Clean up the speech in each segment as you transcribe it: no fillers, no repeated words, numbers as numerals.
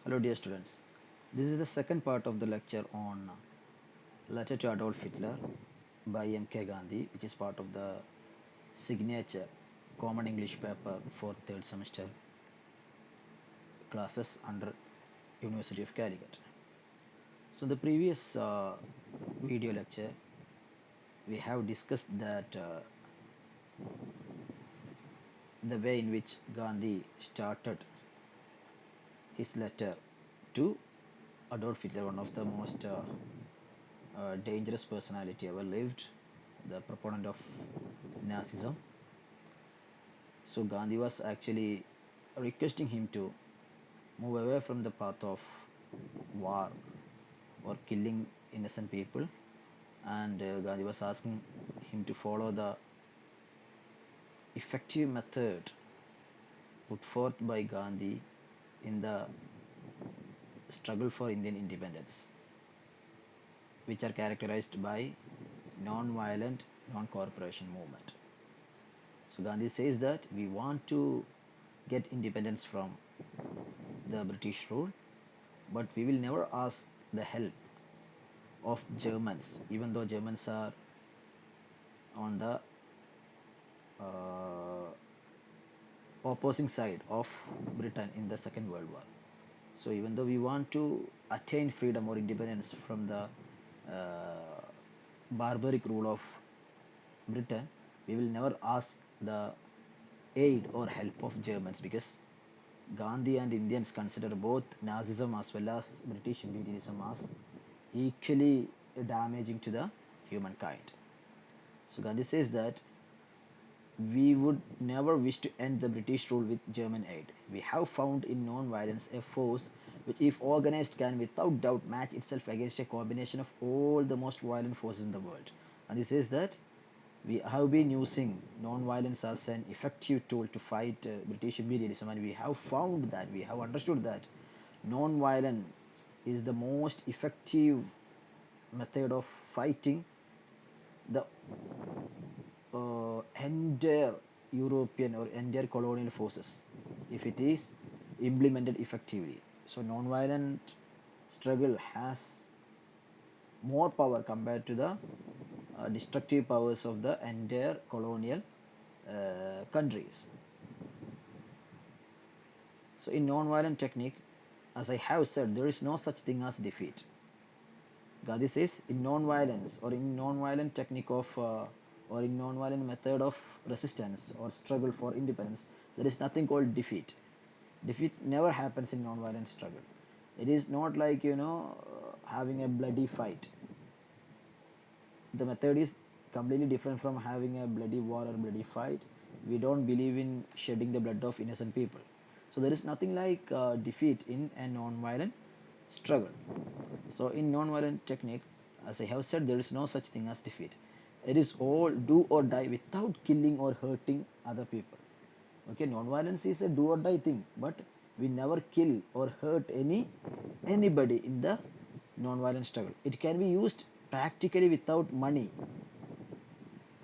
Hello dear students, this is the second part of the lecture on Letter to Adolf Hitler by M.K. Gandhi, which is part of the signature common English paper for third semester classes under University of Calicut. So in the previous video lecture we have discussed that the way in which Gandhi started his letter to Adolf Hitler, one of the most dangerous personality ever lived, the proponent of Nazism. So Gandhi was actually requesting him to move away from the path of war or killing innocent people, and Gandhi was asking him to follow the effective method put forth by Gandhi in the struggle for Indian independence, which are characterized by non-violent non-cooperation movement. So Gandhi says that we want to get independence from the British rule, but we will never ask the help of Germans, even though Germans are on the uh, opposing side of Britain in the Second World War. So even though we want to attain freedom or independence from the barbaric rule of Britain, we will never ask the aid or help of Germans, because Gandhi and Indians consider both Nazism as well as British imperialism as equally damaging to the humankind. So Gandhi says that we would never wish to end the British rule with German aid. We have found in non-violence a force which, if organized, can without doubt match itself against a combination of all the most violent forces in the world. And he says that we have been using non-violence as an effective tool to fight British imperialism, and we have found that, we have understood that non-violence is the most effective method of fighting the entire European or entire colonial forces if it is implemented effectively. So non-violent struggle has more power compared to the destructive powers of the entire colonial countries. So in non-violent technique, as I have said, there is no such thing as defeat. Gandhi says in non-violence or in non-violent technique of or in non-violent method of resistance or struggle for independence, there is nothing called defeat. Defeat never happens in non-violent struggle. It is not like having a bloody fight. The method is completely different from having a bloody war or bloody fight. We don't believe in shedding the blood of innocent people. So there is nothing like defeat in a non-violent struggle. So in non-violent technique, as I have said, there is no such thing as defeat. It is all do or die without killing or hurting other people. Okay, non-violence is a do or die thing, but we never kill or hurt anybody in the non-violent struggle. It can be used practically without money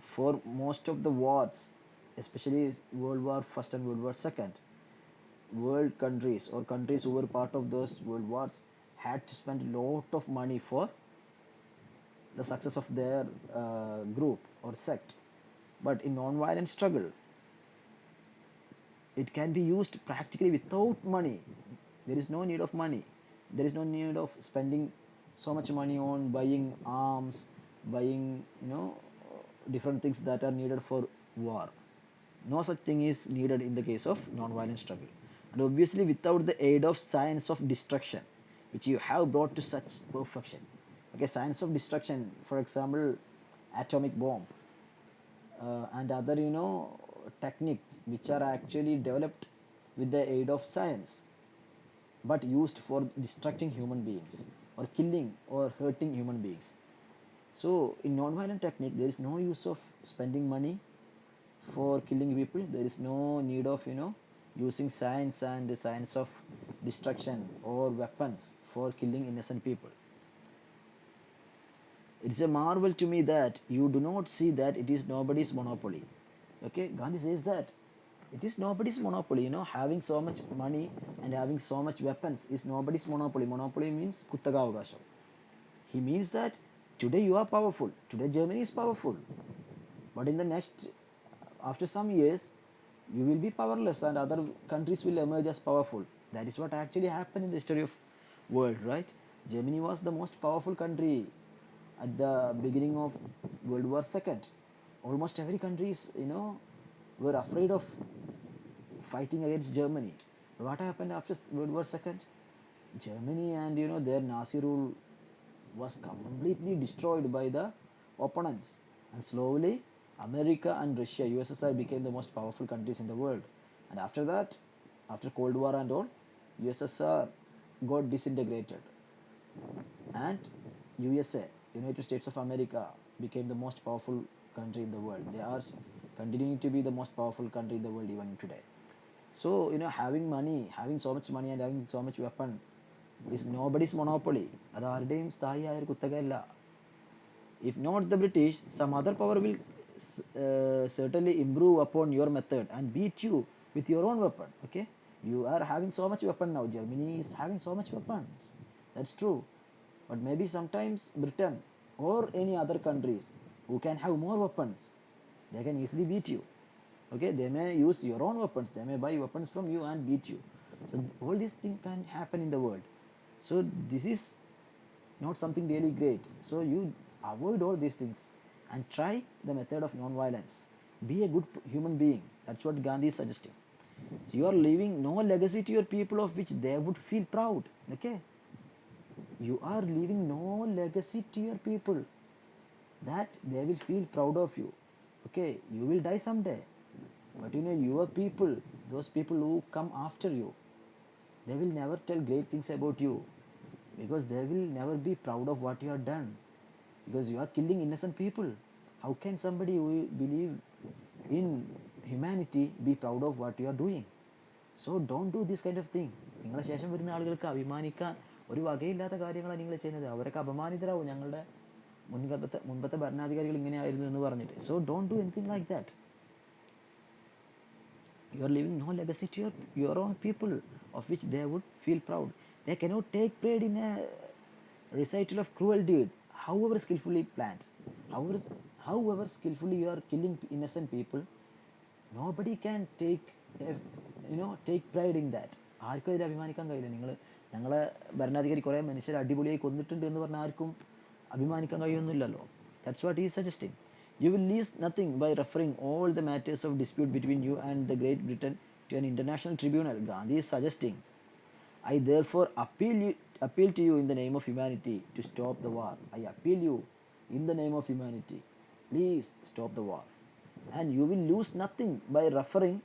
for most of the wars, especially World War First and World War Second. World countries or countries who were part of those world wars had to spend a lot of money for the success of their group or sect. But in non-violent struggle, it can be used practically without money. There is no need of money. There is no need of spending so much money on buying arms, buying different things that are needed for war. No such thing is needed in the case of non-violent struggle. And obviously without the aid of science of destruction, which you have brought to such perfection. Okay, science of destruction, for example, atomic bomb, and other techniques which are actually developed with the aid of science, but used for destructing human beings or killing or hurting human beings. So in non-violent technique, there is no use of spending money for killing people. There is no need of using science and the science of destruction or weapons for killing innocent people. It is a marvel to me that you do not see that it is nobody's monopoly. Okay, Gandhi says that It is nobody's monopoly. Having so much money and having so much weapons is nobody's monopoly. Monopoly means kuttaga avakasham. He means that today you are powerful. Today Germany is powerful. But in the next, after some years, you will be powerless and other countries will emerge as powerful. That is what actually happened in the history of world, right? Germany was the most powerful country at the beginning of World War II. Almost every countries, were afraid of fighting against Germany. What happened after World War II? Germany and their Nazi rule was completely destroyed by the opponents, and slowly America and Russia, USSR became the most powerful countries in the world. And after that, after Cold War and all, USSR got disintegrated, and USA, United States of America, became the most powerful country in the world. They are continuing to be the most powerful country in the world even today. So having money, having so much money and having so much weapon is nobody's monopoly. അത് ആരുടെയും സ്ഥായിയായ ഒരു കുത്തകയല്ല. If not the British, some other power will certainly improve upon your method and beat you with your own weapon. Okay, you are having so much weapon now. Germany is having so much weapons. That's true, but maybe sometimes Britain or any other countries who can have more weapons, they can easily beat you. Okay, they may use your own weapons, they may buy weapons from you and beat you. So all these things can happen in the world. So this is not something really great. So you avoid all these things and try the method of non-violence. Be a good human being. That's what Gandhi is suggesting. So you are leaving no legacy to your people of which they would feel proud. Okay, you are leaving no legacy to your people that they will feel proud of you. Okay, you will die someday, but your people, those people who come after you, they will never tell great things about you, because they will never be proud of what you have done, because you are killing innocent people. How can somebody who believe in humanity be proud of what you are doing? So don't do this kind of thing. നിങ്ങളെ ശേഷം വരുന്ന ആളുകൾക്ക് അഭിമാനിക്കാൻ ഒരു വകയില്ലാത്ത കാര്യങ്ങളാണ് നിങ്ങൾ ചെയ്യുന്നത്. അവരൊക്കെ അപമാനിതരാവും ഞങ്ങളുടെ മുൻപത്തെ ഭരണാധികാരികൾ ഇങ്ങനെയായിരുന്നു എന്ന് പറഞ്ഞിട്ട്. So don't do anything like that. You are leaving no legacy to your own people of which they would feel proud. They cannot take pride in a recital of cruel deed, however skillfully planned. However skillfully you are killing innocent people, nobody can take pride in that. ആർക്കും അതിൽ അഭിമാനിക്കാൻ കഴിയില്ല. ഞങ്ങളെ ഭരണാധികാരി കുറേ മനുഷ്യരെ അടിപൊളിയായി കൊന്നിട്ടുണ്ട് എന്ന് പറഞ്ഞാൽ ആർക്കും അഭിമാനിക്കാൻ കഴിയുന്നില്ലല്ലോ. That's what he is suggesting. You will lose nothing by referring all the matters of dispute between you and the Great Britain to an international tribunal. Gandhi is suggesting, I therefore appeal to you in the name of humanity to stop the war. I appeal you in the name of humanity. Please stop the war. And you will lose nothing by referring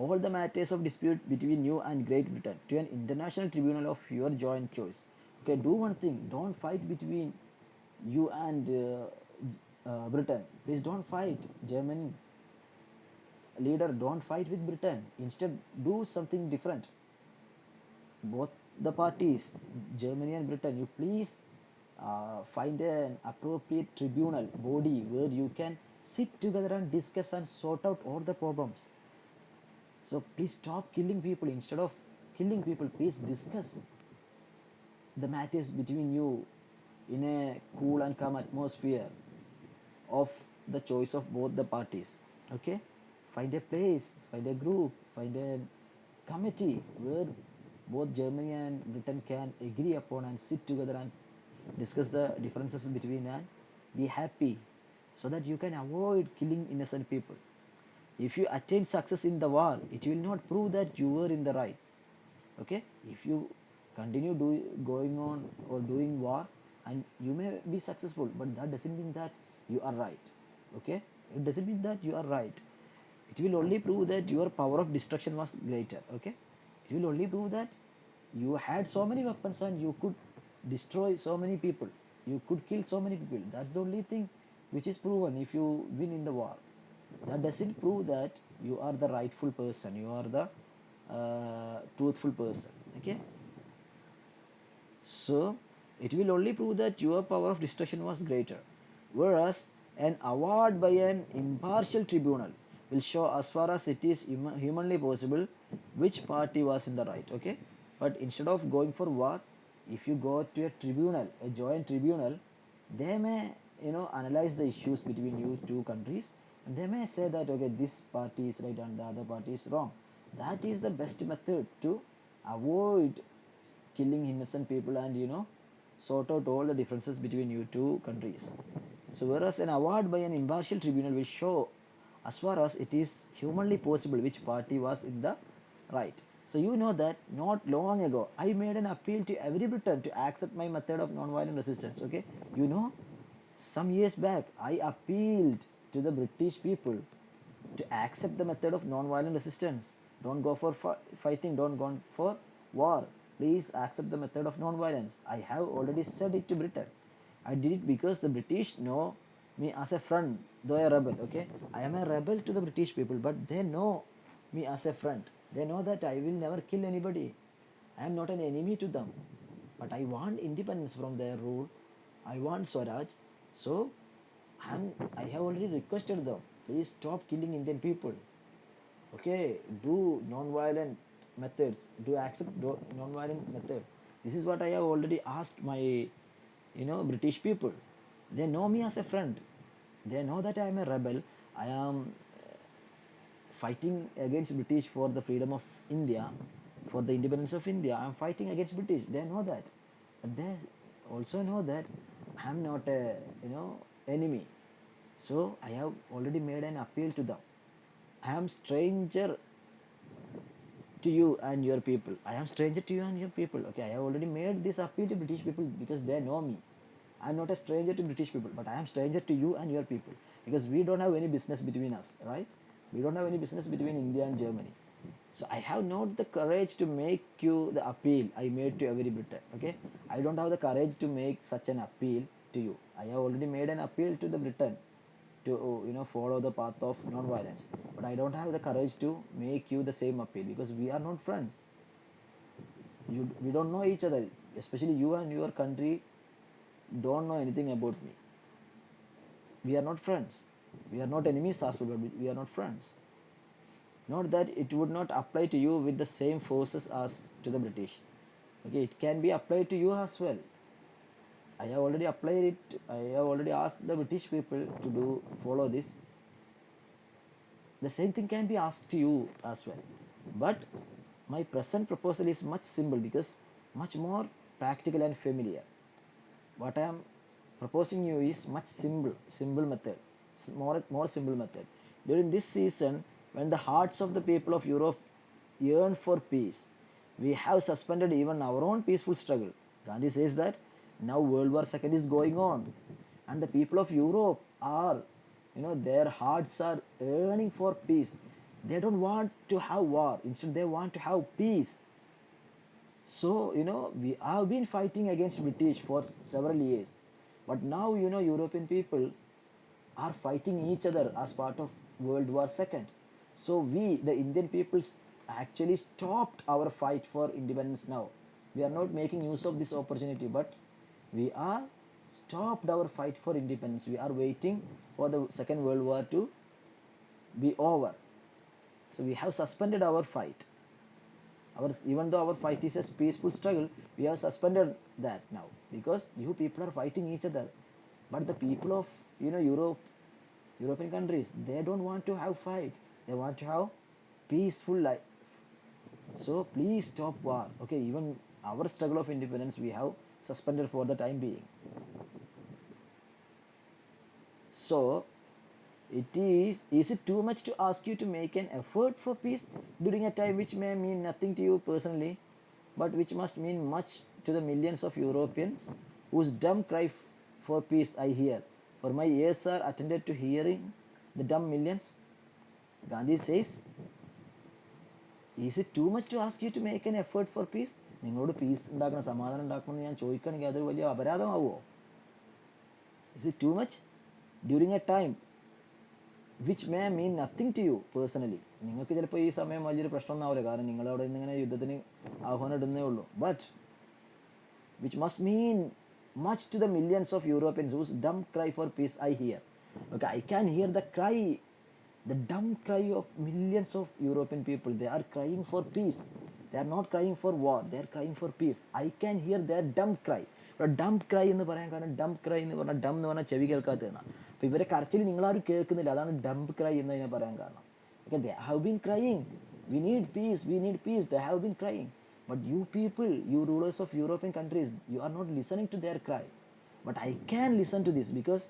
all the matters of dispute between you and Great Britain to an international tribunal of your joint choice. Okay, do one thing. Don't fight between you and Britain. Please don't fight. German leader, don't fight with Britain. Instead, do something different. Both the parties, Germany and Britain, you please find an appropriate tribunal body where you can sit together and discuss and sort out all the problems. So please stop killing people. Instead of killing people, please discuss the matters between you in a cool and calm atmosphere of the choice of both the parties. Okay, find a place, find a group, find a committee where both Germany and Britain can agree upon and sit together and discuss the differences between and be happy, so that you can avoid killing innocent people. If you attain success in the war, it will not prove that you were in the right. Okay, if you continue going on or doing war, and you may be successful, but that doesn't mean that you are right. Okay, it doesn't mean that you are right. It will only prove that your power of destruction was greater. Okay, it will only prove that you had so many weapons and you could destroy so many people, you could kill so many people. That's the only thing which is proven if you win in the war. That doesn't prove that you are the rightful person, you are the truthful person. Okay, so it will only prove that your power of destruction was greater, whereas an award by an impartial tribunal will show as far as it is humanly possible which party was in the right. Okay, but instead of going for war, if you go to a tribunal, a joint tribunal, they may analyze the issues between you two countries, and they may say that okay, this party is right and the other party is wrong. That is the best method to avoid killing innocent people and sort out all the differences between you two countries. So whereas an award by an impartial tribunal will show as far as it is humanly possible which party was in the right. So you know that not long ago I made an appeal to every Briton to accept my method of non-violent resistance. Okay, some years back I appealed to the British people to accept the method of non-violent resistance. Don't go for fighting, don't go for war. Please accept the method of non-violence. I have already said it to Britain. I did it because the British know me as a friend, though a rebel. Okay, I am a rebel to the British people, but they know me as a friend. They know that I will never kill anybody. I am not an enemy to them. But I want independence from their rule. I want Swaraj. So I have already requested them, please stop killing Indian people. Okay, do non-violent methods, do accept non-violent method. This is what I have already asked my British people. They know me as a friend. They know that I am a rebel. I am fighting against British for the freedom of India, for the independence of India. I am fighting against British. They know that, but they also know that I am not a enemy. So I have already made an appeal to them. I am stranger to you and your people. I am stranger to you and your people. Okay, I have already made this appeal to British people because they know me. I am not a stranger to British people, but I am stranger to you and your people because we don't have any business between us, right? We don't have any business between India and Germany. So I have not the courage to make you the appeal I made to every Briton. Okay, I don't have the courage to make such an appeal to you. I have already made an appeal to the Britain to follow the path of non-violence, but I don't have the courage to make you the same appeal because we are not friends. We don't know each other, especially you and your country don't know anything about me. We are not friends. We are not enemies as well, but we are not friends. Not that it would not apply to you with the same forces as to the British. Okay, it can be applied to you as well. I have already applied it. I have already asked the British people to follow this. The same thing can be asked to you as well. But my present proposal is much simple because much more practical and familiar. What I am proposing you is much simple method, more simple method. During this season, when the hearts of the people of Europe yearn for peace, we have suspended even our own peaceful struggle. Gandhi says that now World War II is going on, and the people of Europe are, their hearts are yearning for peace. They don't want to have war. Instead, they want to have peace. So, we have been fighting against British for several years. But now, European people are fighting each other as part of World War II. So we, the Indian people, actually stopped our fight for independence now. We are not making use of this opportunity, but we are stopped our fight for independence. We are waiting for the Second World War to be over. So we have suspended our fight. Even though our fight is a peaceful struggle, we have suspended that now because you people are fighting each other. But the people of European countries, they don't want to have fight. They want to have peaceful life. So please stop war. Okay, even our struggle of independence we have suspended for the time being. So is it too much to ask you to make an effort for peace during a time which may mean nothing to you personally, but which must mean much to the millions of Europeans whose dumb cry for peace I hear? For my ears are attended to hearing the dumb millions. Gandhi says, is it too much to ask you to make an effort for peace? നിങ്ങളോട് piece ഉണ്ടാക്കണം, സമാധാനം ഉണ്ടാക്കണം എന്ന് ഞാൻ ചോദിക്കുകയാണെങ്കിൽ അതൊരു വലിയ അപരാധമാവുമോ? Is it too much? During a time which may mean nothing to you personally. നിങ്ങൾക്ക് ചിലപ്പോൾ ഈ സമയം വലിയൊരു പ്രശ്നമൊന്നാവില്ല, കാരണം നിങ്ങളവിടെ ഇന്നിങ്ങനെ യുദ്ധത്തിന് ആഹ്വാനം ഇടുന്നേ ഉള്ളൂ. But which must mean much to the millions of Europeans whose dumb cry for peace I hear. Okay, I can hear the cry The dumb cry of millions of European people, they are crying for peace. They are not crying for war, they are crying for peace. I can hear their dumb cry. Dumb cry എന്ന് പറയാൻ കാരണം dumb cry എന്ന് പറഞ്ഞാൽ dumb എന്ന് പറഞ്ഞാൽ ചെവി കേൾക്കാത്തതാണ്. അപ്പോൾ ഇവരെ കരച്ചിൽ നിങ്ങളാരും കേൾക്കുന്നില്ല, അതാണ് dumb cry എന്നതിനെ പറയാൻ കാരണം. Okay, they have been crying. We need peace, we need peace. They have been crying. But you people, you rulers of European countries, you are not listening to their cry. But I can listen to this because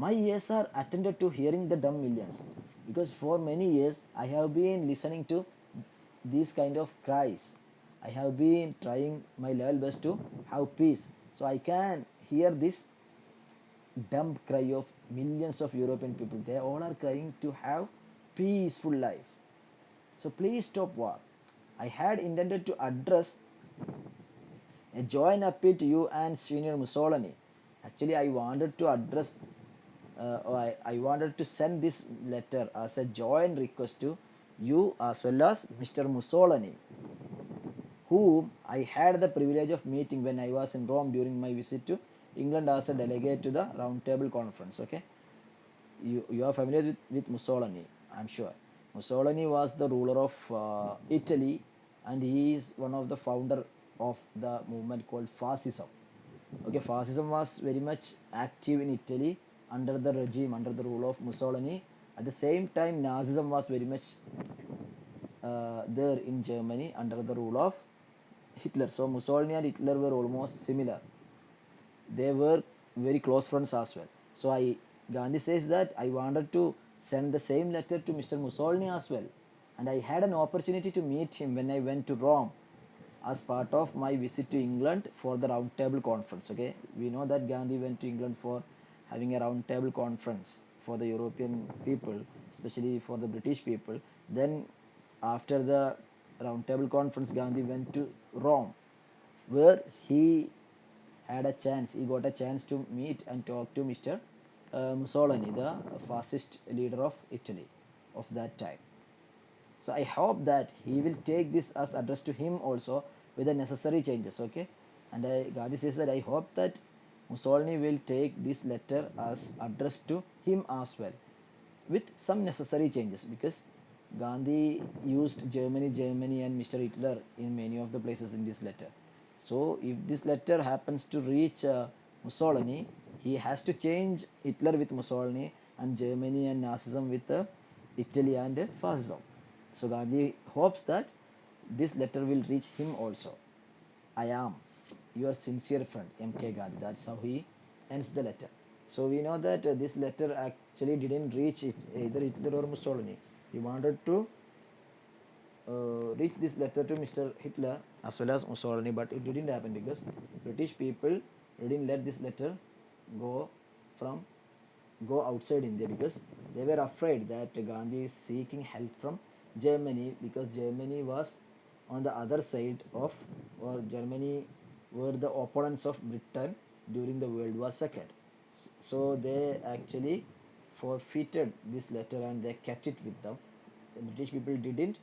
my ears are attended to hearing the dumb millions, because for many years I have been listening to these kind of cries. I have been trying my level best to have peace, so I can hear this dumb cry of millions of European people. They all are crying to have peaceful life. So please stop war. I had intended to address a joint appeal to you and Senior Mussolini. Actually, I wanted to address, I wanted to send this letter as a joint request to you as well as Mr. Mussolini, whom I had the privilege of meeting when I was in Rome during my visit to England as a delegate to the Round Table Conference. Okay, you are familiar with Mussolini, I'm sure. Mussolini was the ruler of Italy, and he is one of the founder of the movement called fascism. Okay, fascism was very much active in Italy under the regime, under the rule of Mussolini. At the same time, Nazism was very much there in Germany under the rule of Hitler. So Mussolini and Hitler were almost similar. They were very close friends as well. So Gandhi says that I wanted to send the same letter to Mr. Mussolini as well, and I had an opportunity to meet him when I went to Rome as part of my visit to England for the Round Table Conference. Okay, we know that Gandhi went to England for having a Round Table Conference for the European people, especially for the British people. Then after the Round Table Conference, Gandhi went to Rome, where he got a chance to meet and talk to Mr. Mussolini, the fascist leader of Italy of that time. So I hope that he will take this as addressed to him also with the necessary changes. Okay, and Gandhi says that I hope that Mussolini will take this letter as addressed to him as well with some necessary changes, because Gandhi used Germany and Mr. Hitler in many of the places in this letter. So if this letter happens to reach Mussolini, he has to change Hitler with Mussolini and Germany and Nazism with Italy and fascism. So Gandhi hopes that this letter will reach him also. I am your sincere friend, M.K. Gandhi. That's how he ends the letter. So we know that this letter actually didn't reach either Hitler or Mussolini. He wanted to reach this letter to Mr. Hitler as well as Mussolini, but it didn't happen because British people didn't let this letter go outside India, because they were afraid that Gandhi is seeking help from Germany, because Germany was on the other side of, or Germany were the opponents of Britain during the World War II. So they actually forfeited this letter and they kept it with them. The British people didn't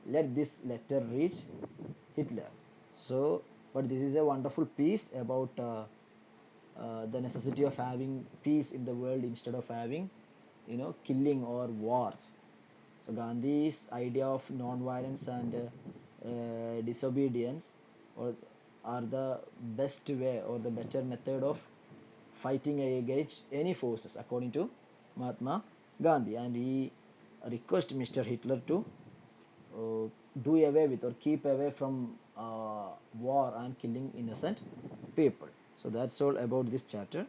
let this letter reach Hitler. So, but this is a wonderful piece about the necessity of having peace in the world instead of having, killing or wars. So Gandhi's idea of non-violence and disobedience are the best way or the better method of fighting against any forces, according to Mahatma Gandhi. And he requests Mr. Hitler to do away with or keep away from war and killing innocent people. So that's all about this chapter.